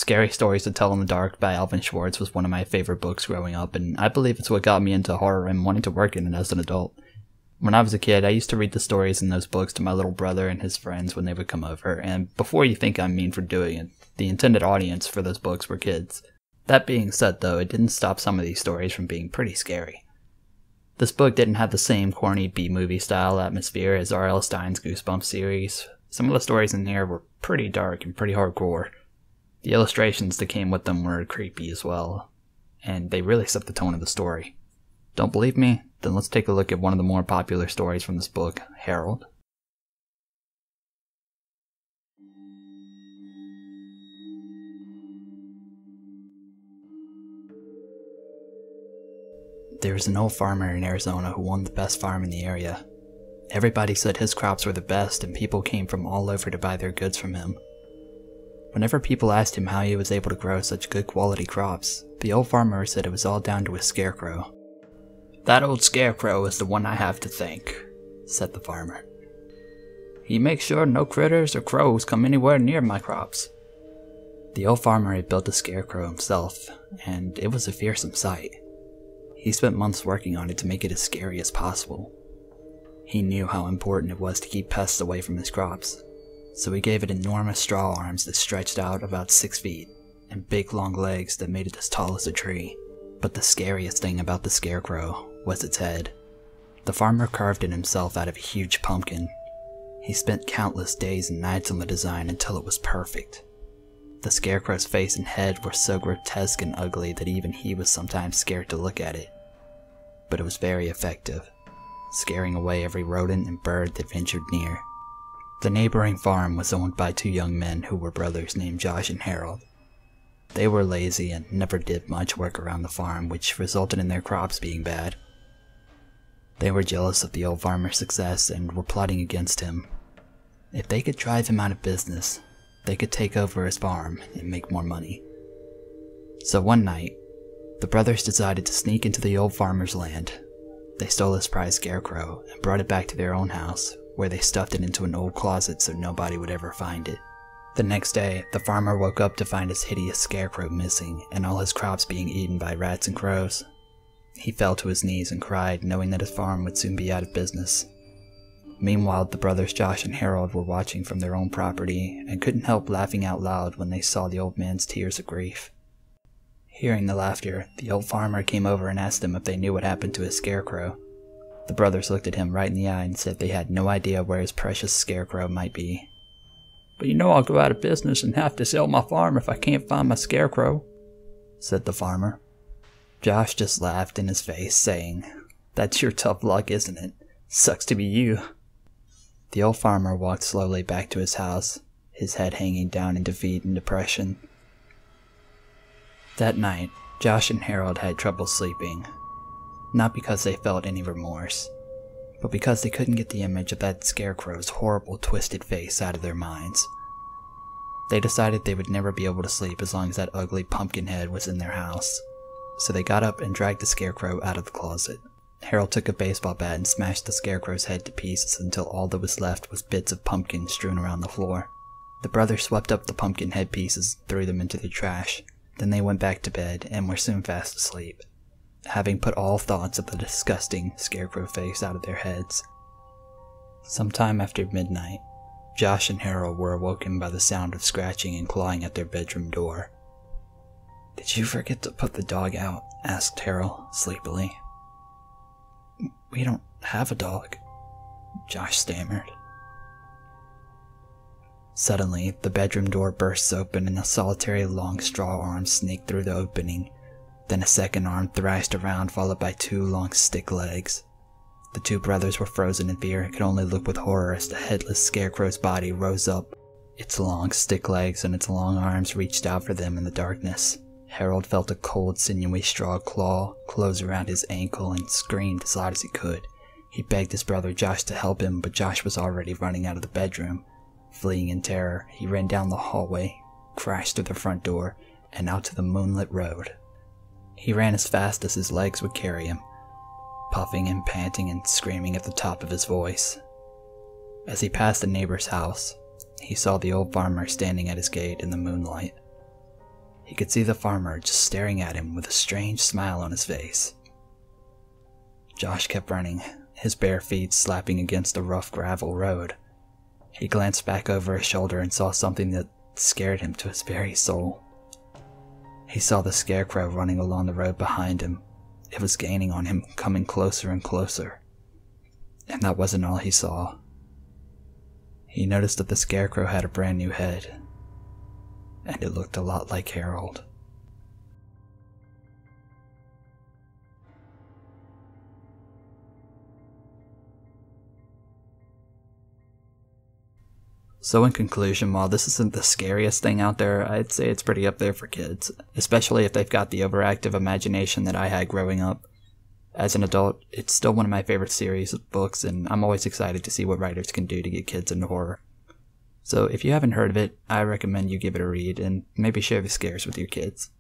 Scary Stories to Tell in the Dark by Alvin Schwartz was one of my favorite books growing up, and I believe it's what got me into horror and wanting to work in it as an adult. When I was a kid, I used to read the stories in those books to my little brother and his friends when they would come over, and before you think I'm mean for doing it, the intended audience for those books were kids. That being said though, it didn't stop some of these stories from being pretty scary. This book didn't have the same corny B-movie style atmosphere as R.L. Stine's Goosebumps series. Some of the stories in here were pretty dark and pretty hardcore. The illustrations that came with them were creepy as well, and they really set the tone of the story. Don't believe me? Then let's take a look at one of the more popular stories from this book, Harold. There was an old farmer in Arizona who owned the best farm in the area. Everybody said his crops were the best, and people came from all over to buy their goods from him. Whenever people asked him how he was able to grow such good quality crops, the old farmer said it was all down to his scarecrow. "That old scarecrow is the one I have to thank," said the farmer. "He makes sure no critters or crows come anywhere near my crops." The old farmer had built a scarecrow himself, and it was a fearsome sight. He spent months working on it to make it as scary as possible. He knew how important it was to keep pests away from his crops, so he gave it enormous straw arms that stretched out about 6 feet, and big long legs that made it as tall as a tree. But the scariest thing about the scarecrow was its head. The farmer carved it himself out of a huge pumpkin. He spent countless days and nights on the design until it was perfect. The scarecrow's face and head were so grotesque and ugly that even he was sometimes scared to look at it. But it was very effective, scaring away every rodent and bird that ventured near. The neighboring farm was owned by 2 young men who were brothers named Josh and Harold. They were lazy and never did much work around the farm, which resulted in their crops being bad. They were jealous of the old farmer's success and were plotting against him. If they could drive him out of business, they could take over his farm and make more money. So one night, the brothers decided to sneak into the old farmer's land. They stole his prized scarecrow and brought it back to their own house, where they stuffed it into an old closet so nobody would ever find it. The next day, the farmer woke up to find his hideous scarecrow missing and all his crops being eaten by rats and crows. He fell to his knees and cried, knowing that his farm would soon be out of business. Meanwhile, the brothers Josh and Harold were watching from their own property and couldn't help laughing out loud when they saw the old man's tears of grief. Hearing the laughter, the old farmer came over and asked them if they knew what happened to his scarecrow. The brothers looked at him right in the eye and said they had no idea where his precious scarecrow might be. "But you know I'll go out of business and have to sell my farm if I can't find my scarecrow," said the farmer. Josh just laughed in his face, saying, "That's your tough luck, isn't it? Sucks to be you." The old farmer walked slowly back to his house, his head hanging down in defeat and depression. That night, Josh and Harold had trouble sleeping. Not because they felt any remorse, but because they couldn't get the image of that scarecrow's horrible twisted face out of their minds. They decided they would never be able to sleep as long as that ugly pumpkin head was in their house, so they got up and dragged the scarecrow out of the closet. Harold took a baseball bat and smashed the scarecrow's head to pieces until all that was left was bits of pumpkin strewn around the floor. The brothers swept up the pumpkin head pieces and threw them into the trash. Then they went back to bed and were soon fast asleep, having put all thoughts of the disgusting scarecrow face out of their heads. Sometime after midnight, Josh and Harold were awoken by the sound of scratching and clawing at their bedroom door. "Did you forget to put the dog out?" asked Harold sleepily. "We don't have a dog," Josh stammered. Suddenly, the bedroom door bursts open and a solitary long straw arm snaked through the opening. Then a second arm thrashed around, followed by 2 long stick legs. The 2 brothers were frozen in fear and could only look with horror as the headless scarecrow's body rose up. Its long stick legs and its long arms reached out for them in the darkness. Harold felt a cold, sinewy straw claw close around his ankle and screamed as loud as he could. He begged his brother Josh to help him, but Josh was already running out of the bedroom. Fleeing in terror, he ran down the hallway, crashed through the front door, and out to the moonlit road. He ran as fast as his legs would carry him, puffing and panting and screaming at the top of his voice. As he passed the neighbor's house, he saw the old farmer standing at his gate in the moonlight. He could see the farmer just staring at him with a strange smile on his face. Josh kept running, his bare feet slapping against the rough gravel road. He glanced back over his shoulder and saw something that scared him to his very soul. He saw the Scarecrow running along the road behind him. It was gaining on him, coming closer and closer. And that wasn't all he saw. He noticed that the Scarecrow had a brand new head, and it looked a lot like Harold. So in conclusion, while this isn't the scariest thing out there, I'd say it's pretty up there for kids, especially if they've got the overactive imagination that I had growing up. As an adult, it's still one of my favorite series of books, and I'm always excited to see what writers can do to get kids into horror. So if you haven't heard of it, I recommend you give it a read and maybe share the scares with your kids.